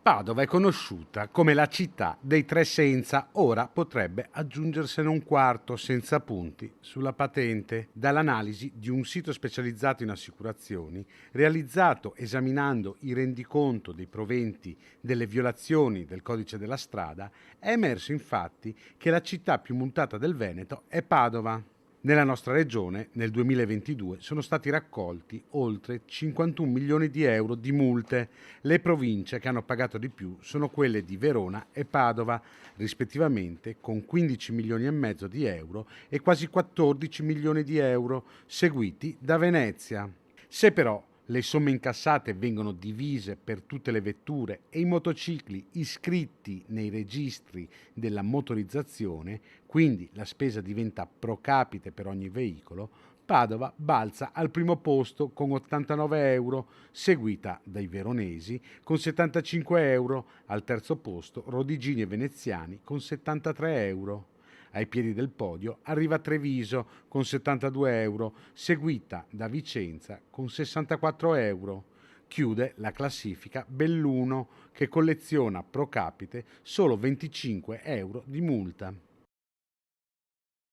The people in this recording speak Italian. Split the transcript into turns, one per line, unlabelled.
Padova è conosciuta come la città dei tre senza, ora potrebbe aggiungersene un quarto senza punti sulla patente. Dall'analisi di un sito specializzato in assicurazioni, realizzato esaminando i rendiconto dei proventi delle violazioni del codice della strada, è emerso infatti che la città più multata del Veneto è Padova. Nella nostra regione, nel 2022, sono stati raccolti oltre 51 milioni di euro di multe. Le province che hanno pagato di più sono quelle di Verona e Padova, rispettivamente con 15 milioni e mezzo di euro e quasi 14 milioni di euro, seguiti da Venezia. Se però le somme incassate vengono divise per tutte le vetture e i motocicli iscritti nei registri della motorizzazione, quindi la spesa diventa pro capite per ogni veicolo, Padova balza al primo posto con 89 euro, seguita dai veronesi con 75 euro, al terzo posto Rodigini e Veneziani con 73 euro. Ai piedi del podio arriva Treviso con 72 euro, seguita da Vicenza con 64 euro. Chiude la classifica Belluno che colleziona pro capite solo 25 euro di multa.